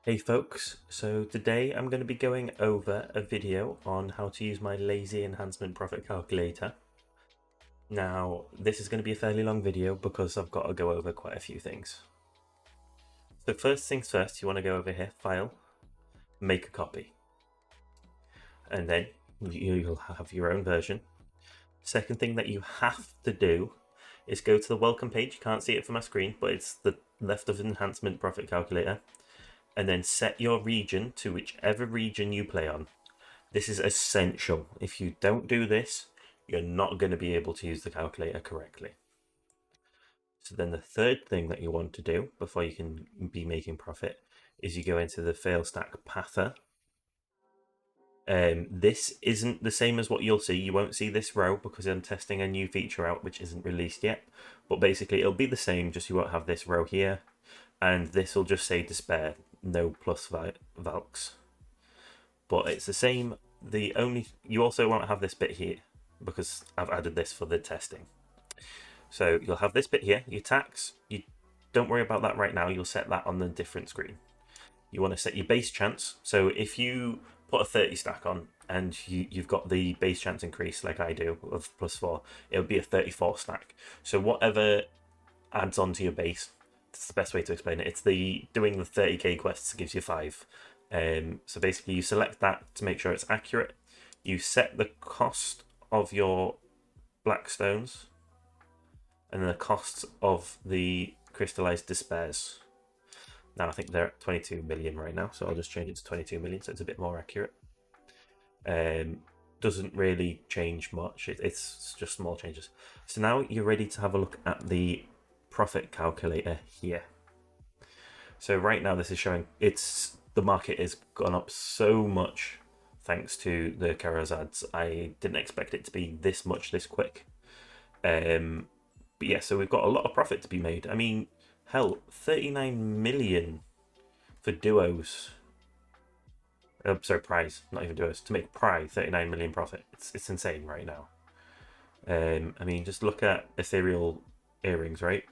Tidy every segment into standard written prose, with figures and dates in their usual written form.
Hey folks, so today I'm going to be going over a video on how to use my lazy enhancement profit calculator. Now, this is going to be a fairly long video because I've got to go over quite a few things. So first things first, you want to go over here, File, Make a Copy. And then you'll have your own version. Second thing that you have to do is go to the welcome page. You can't see it from my screen, but it's the left of enhancement profit calculator. And then set your region to whichever region you play on. This is essential. If you don't do this, you're not going to be able to use the calculator correctly. So then the third thing that you want to do before you can be making profit is you go into the fail stack pather. This isn't the same as what you'll see. You won't see this row because I'm testing a new feature out which isn't released yet. But basically it'll be the same, just you won't have this row here. And this will just say despair, no plus valks. But it's the same. You also won't have this bit here because I've added this for the testing. So you'll have this bit here, your tax. You don't worry about that right now. You'll set that on the different screen. You want to set your base chance. So if you put a 30 stack on and you've got the base chance increase like I do of +4, it'll be a 34 stack. So whatever adds on to your base, that's the best way to explain it. It's doing the 30k quests gives you 5. So basically you select that to make sure it's accurate. You set the cost of your black stones and then the costs of the crystallized despairs. Now I think they're at 22 million right now, so I'll just change it to 22 million so it's a bit more accurate. Doesn't really change much, it's just small changes. So now you're ready to have a look at the profit calculator here. So right now this is showing the market has gone up so much thanks to the Kara's ads. I didn't expect it to be this much this quick. But yeah, so we've got a lot of profit to be made. I mean, hell, 39 million for duos. Sorry, prize, not even duos. To make prize, 39 million profit. It's insane right now. I mean, just look at ethereal earrings, right?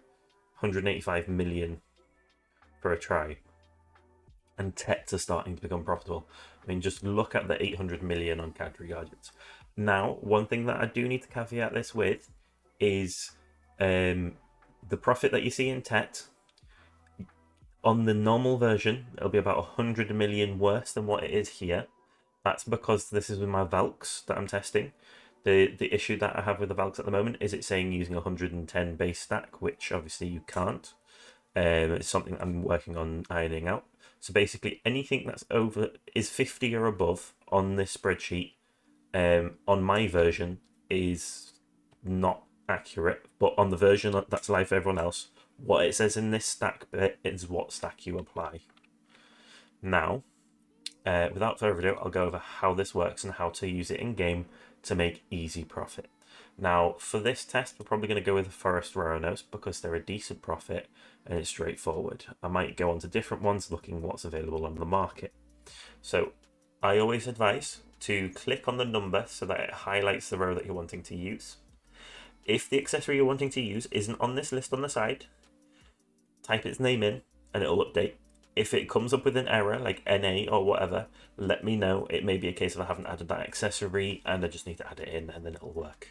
185 million for a try. And Tets are starting to become profitable. I mean, just look at the 800 million on category gadgets. Now, one thing that I do need to caveat this with is the profit that you see in Tet. On the normal version, it'll be about 100 million worse than what it is here. That's because this is with my Valks that I'm testing. The issue that I have with the Valks at the moment is it's saying using 110 base stack, which obviously you can't. It's something I'm working on ironing out. So basically anything that's over is 50 or above on this spreadsheet on my version is not accurate, but on the version that's live for everyone else, what it says in this stack bit is what stack you apply. Now, without further ado, I'll go over how this works and how to use it in game to make easy profit. Now, for this test, we're probably going to go with the Forest Rhinos because they're a decent profit and it's straightforward. I might go on to different ones looking what's available on the market. So I always advise to click on the number so that it highlights the row that you're wanting to use. If the accessory you're wanting to use isn't on this list on the side, type its name in and it'll update. If it comes up with an error like NA or whatever, let me know. It may be a case of I haven't added that accessory and I just need to add it in and then it'll work.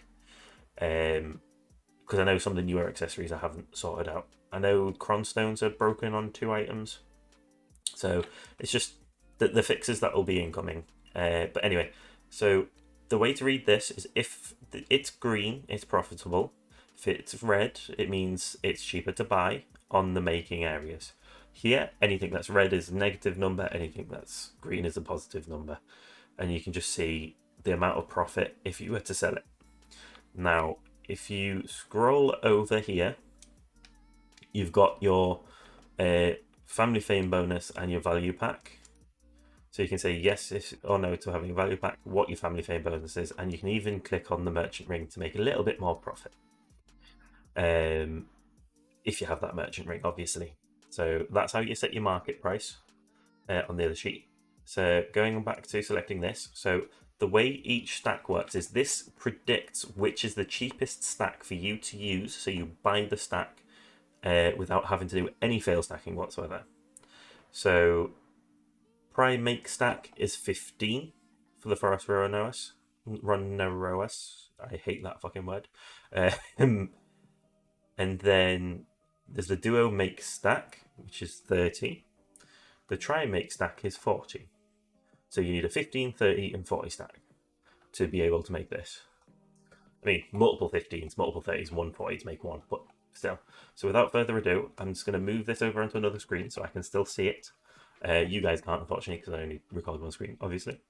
Because I know some of the newer accessories I haven't sorted out. I know Cronstones are broken on 2 items. So it's just the fixes that will be incoming. But anyway, so the way to read this is if it's green, it's profitable. If it's red, it means it's cheaper to buy on the making areas. Here, anything that's red is a negative number, anything that's green is a positive number. And you can just see the amount of profit if you were to sell it. Now, if you scroll over here, you've got your family fame bonus and your value pack. So you can say yes or no to having a value pack, what your family fame bonus is, and you can even click on the merchant ring to make a little bit more profit. If you have that merchant ring, obviously. So that's how you set your market price on the other sheet. So going back to selecting this, so the way each stack works is this predicts which is the cheapest stack for you to use. So you buy the stack without having to do any fail stacking whatsoever. So Prime make stack is 15 for the Forest Run I hate that fucking word. And then there's the Duo make stack, which is 30. The Try make stack is 40. So you need a 15, 30, and 40 stack to be able to make this. I mean, multiple 15s, multiple 30s, 140 to make one, but still. So without further ado, I'm just going to move this over onto another screen so I can still see it. You guys can't, unfortunately, because I only record one screen, obviously.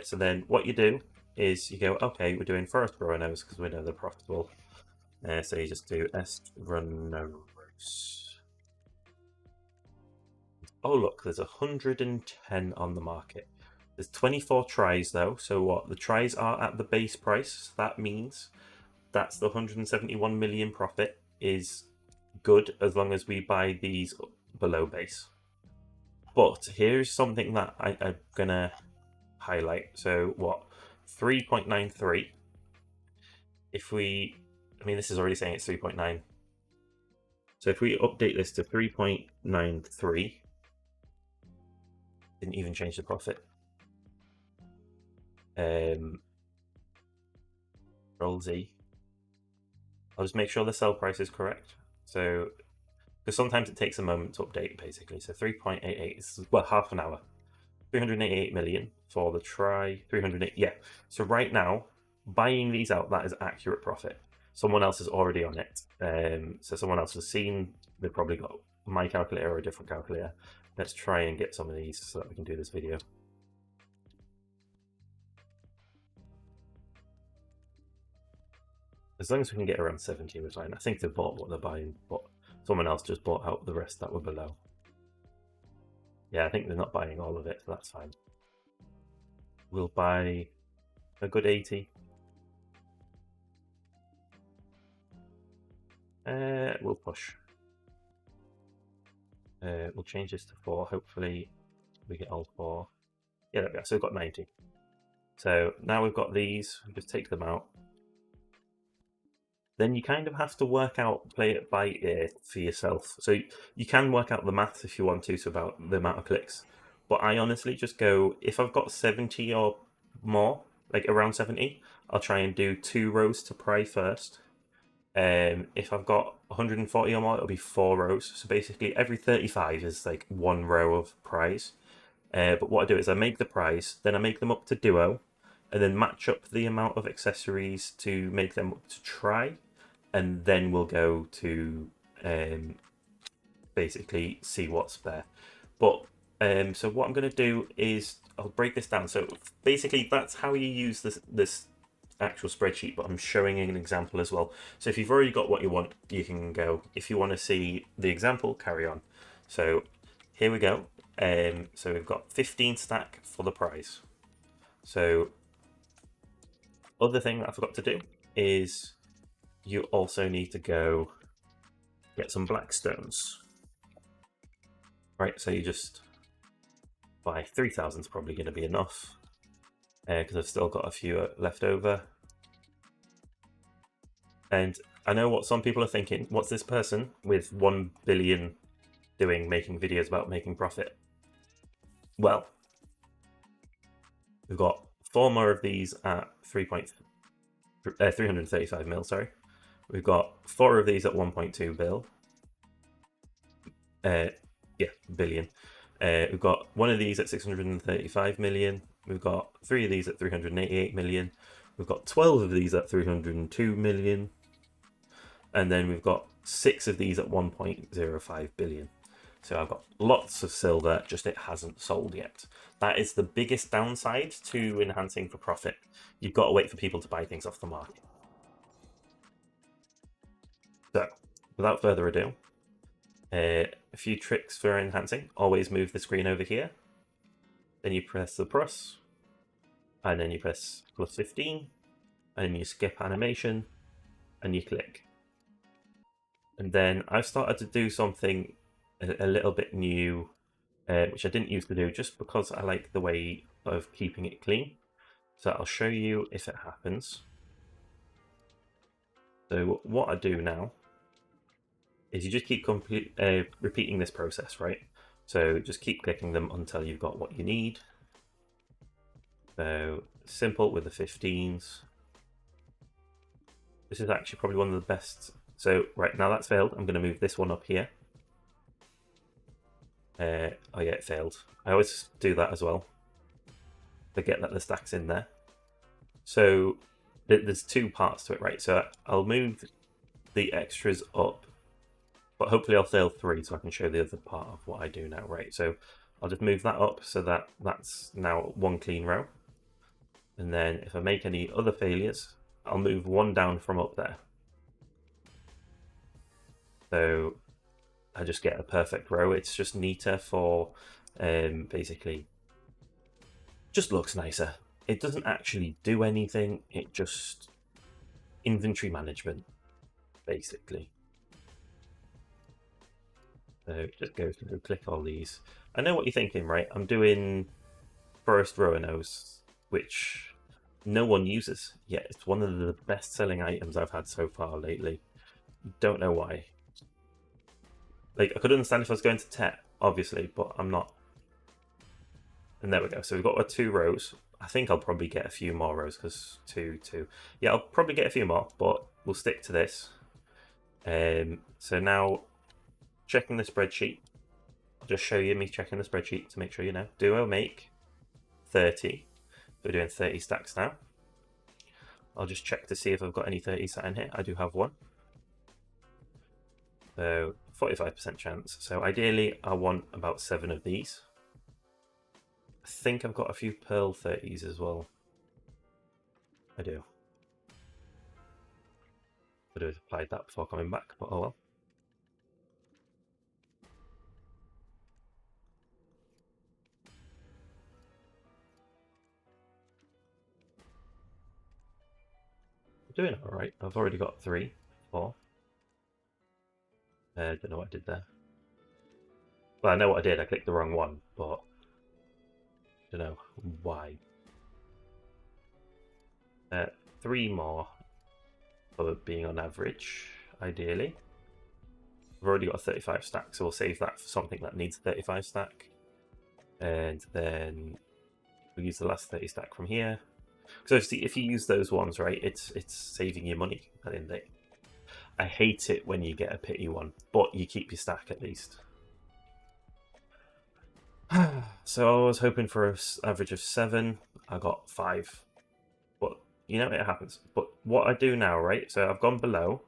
So then what you do is you go, okay, we're doing Forest Rows because we know they're profitable. So you just do Rows. Oh, look, there's 110 on the market. There's 24 tries, though. So what? The tries are at the base price. So that means that's the 171 million profit is good as long as we buy these below base. But here's something that I'm going to highlight. So what? 3.93. If we... I mean, this is already saying it's 3.9. So if we update this to 3.93... Didn't even change the profit. Roll Z. I'll just make sure the sell price is correct. So, because sometimes it takes a moment to update, basically. So 3.88 is, well, half an hour. 388 million for the try. 308, yeah. So right now, buying these out, that is accurate profit. Someone else is already on it. So someone else has seen, they've probably got my calculator or a different calculator. Let's try and get some of these so that we can do this video. As long as we can get around 70, we're fine. I think they've bought what they're buying, but someone else just bought out the rest that were below. Yeah, I think they're not buying all of it, so that's fine. We'll buy a good 80. We'll push. We'll change this to 4. Hopefully we get all 4. Yeah, there we go. So we've got 90. So now we've got these. We just take them out. Then you kind of have to work out, play it by ear for yourself. So you can work out the math if you want to, so about the amount of clicks. But I honestly just go, if I've got 70 or more, like around 70, I'll try and do 2 rows to pry first. If I've got 140 or more, it'll be 4 rows. So basically every 35 is like 1 row of prize. But what I do is I make the prize, then I make them up to duo, and then match up the amount of accessories to make them up to try, and then we'll go to basically see what's there. But so what I'm going to do is I'll break this down. So basically that's how you use this actual spreadsheet, but I'm showing an example as well. So if you've already got what you want, you can go. If you want to see the example, carry on. So here we go. So we've got 15 stack for the prize. So other thing that I forgot to do is you also need to go get some black stones. Right, so you just buy 3,000 is probably going to be enough because I've still got a few left over. And I know what some people are thinking. What's this person with 1 billion doing, making videos about making profit? Well, we've got 4 more of these at 335 mil, sorry. We've got 4 of these at 1.2 billion. We've got 1 of these at 635 million. We've got 3 of these at 388 million. We've got 12 of these at 302 million. And then we've got 6 of these at 1.05 billion. So I've got lots of silver, just it hasn't sold yet. That is the biggest downside to enhancing for profit. You've got to wait for people to buy things off the market. So, without further ado, a few tricks for enhancing. Always move the screen over here. Then you press the plus, and then you press plus 15, and then you skip animation, and you click. And then I've started to do something a little bit new, which I didn't used to do, just because I like the way of keeping it clean. So I'll show you if it happens. So what I do now is you just keep repeating this process, right? So just keep clicking them until you've got what you need. So simple with the 15s. This is actually probably one of the best. So right now that's failed. I'm going to move this one up here. Oh yeah, it failed. I always do that as well. Forget that the stack's in there. So there's two parts to it, right? So I'll move the extras up, but hopefully I'll fail 3 so I can show the other part of what I do now, right? So I'll just move that up so that that's now one clean row. And then if I make any other failures, I'll move one down from up there. So I just get a perfect row. It's just neater for basically just looks nicer. It doesn't actually do anything. It just inventory management, basically. So just go through, click all these. I know what you're thinking, right? I'm doing Forest Roano's, which no one uses yet. It's one of the best-selling items I've had so far lately. Don't know why. Like, I could understand if I was going to Tet, obviously, but I'm not. And there we go. So we've got our 2 rows. I think I'll probably get a few more rows because 2. Yeah, I'll probably get a few more, but we'll stick to this. So now, checking the spreadsheet. I'll just show you me checking the spreadsheet to make sure you know. Duo make 30. We're doing 30 stacks now. I'll just check to see if I've got any 30s sat in here. I do have one. So 45% chance. So ideally, I want about 7 of these. I think I've got a few Pearl 30s as well. I do. Could have applied that before coming back, but oh well. I'm doing alright. I've already got 3, 4. Don't know what I did there. Well, I know what I did. I clicked the wrong one, but don't know why. 3 more for being on average, ideally. I've already got a 35 stack, so we'll save that for something that needs a 35 stack. And then we'll use the last 30 stack from here. So if you use those ones, right, it's saving you money at the end of the day. I hate it when you get a pity one, but you keep your stack at least. So I was hoping for an average of 7. I got 5. But, you know, it happens. But what I do now, right, so I've gone below.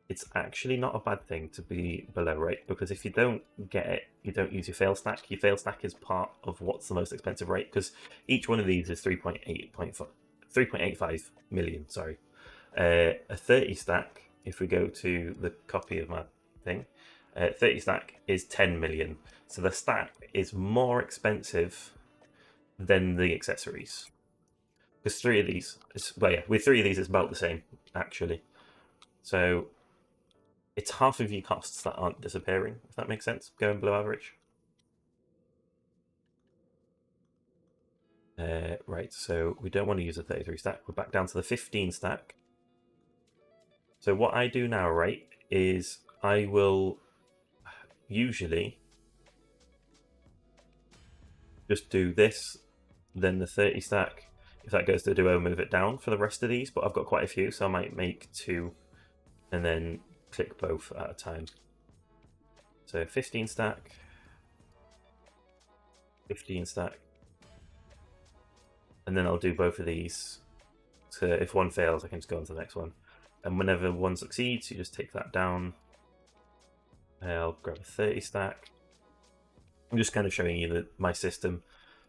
It's actually not a bad thing to be below, right? Because if you don't get it, you don't use your fail stack. Your fail stack is part of what's the most expensive rate, because each one of these is 3.85 million, sorry. A 30 stack, if we go to the copy of my thing, 30 stack is 10 million. So the stack is more expensive than the accessories. Because 3 of these, well, yeah, with 3 of these, it's about the same, actually. So it's half of your costs that aren't disappearing, if that makes sense, going below average. Right, so we don't want to use a 33 stack. We're back down to the 15 stack. So what I do now, right, is I will usually just do this, then the 30 stack. If that goes to duo, move it down for the rest of these, but I've got quite a few, so I might make 2 and then click both at a time. So 15 stack, 15 stack, and then I'll do both of these. So if one fails, I can just go on to the next one. And whenever one succeeds, you just take that down. I'll grab a 30 stack. I'm just kind of showing you my system.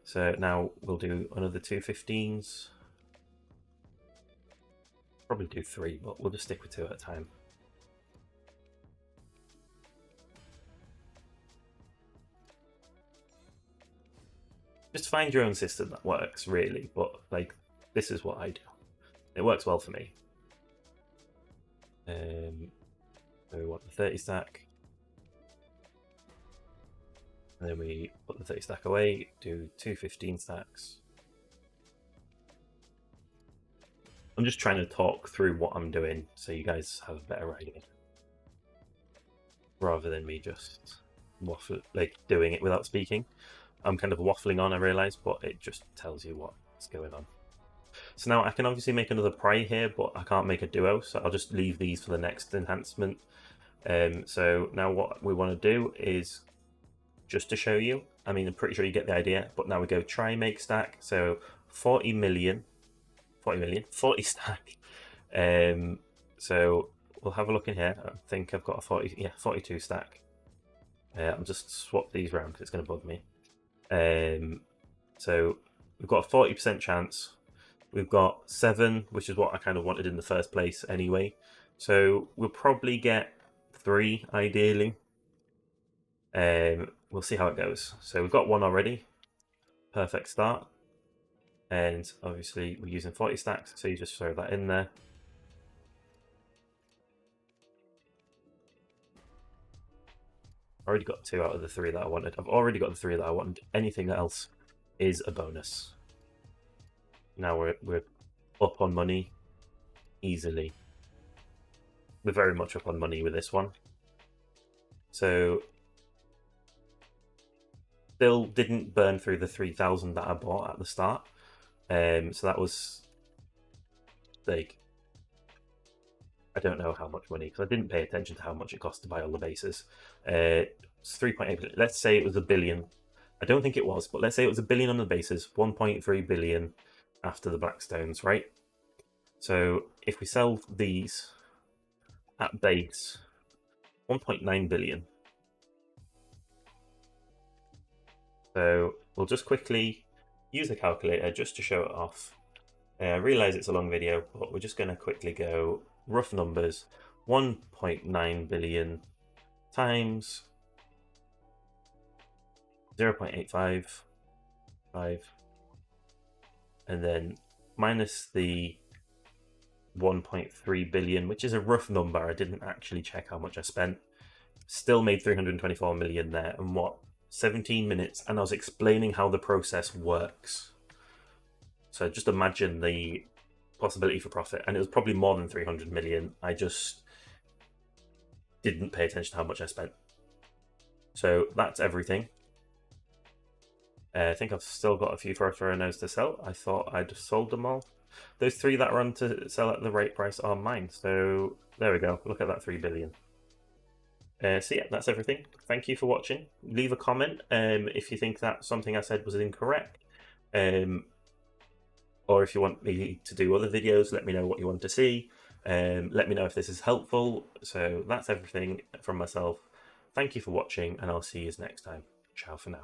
So now we'll do another 2 15s. Probably do 3, but we'll just stick with 2 at a time. Just find your own system that works, really. But like, this is what I do. It works well for me. So we want the 30 stack. And then we put the 30 stack away, do 2 15 stacks. I'm just trying to talk through what I'm doing so you guys have a better idea. Rather than me just doing it without speaking. I'm kind of waffling on, I realise, but it just tells you what's going on. So now I can obviously make another pry here, but I can't make a duo, so I'll just leave these for the next enhancement. So now what we want to do is, just to show you, I mean, I'm pretty sure you get the idea, but now we go try make stack. So 40 stack. So we'll have a look in here. I think I've got a 42 stack. I'll just swap these around because it's going to bug me. So we've got a 40% chance. We've got 7, which is what I kind of wanted in the first place anyway. So we'll probably get 3 ideally. We'll see how it goes. So we've got 1 already. Perfect start. And obviously we're using 40 stacks, so you just throw that in there. Already got 2 out of the 3 that I wanted. I've already got the 3 that I wanted. Anything else is a bonus. Now we're up on money easily. We're very much up on money with this one. So still didn't burn through the 3,000 that I bought at the start. So that was like, I don't know how much money, because I didn't pay attention to how much it cost to buy all the bases. It's 3.8. Let's say it was $1 billion. I don't think it was, but let's say it was $1 billion on the bases, 1.3 billion after the Blackstones, right? So if we sell these at base, 1.9 billion. So we'll just quickly use a calculator just to show it off. I realize it's a long video, but we're just going to quickly go rough numbers. 1.9 billion times 0.855, and then minus the 1.3 billion, which is a rough number. I didn't actually check how much I spent. Still made 324 million there, and 17 minutes, and I was explaining how the process works. So just imagine the possibility for profit, and it was probably more than 300 million. I just didn't pay attention to how much I spent. So that's everything. I think I've still got a few Thronos to sell. I thought I'd sold them all. Those 3 that run to sell at the right price are mine. So there we go. Look at that 3 billion. So yeah, that's everything. Thank you for watching. Leave a comment if you think that something I said was incorrect. Or if you want me to do other videos, let me know what you want to see. Let me know if this is helpful. So that's everything from myself. Thank you for watching, and I'll see you next time. Ciao for now.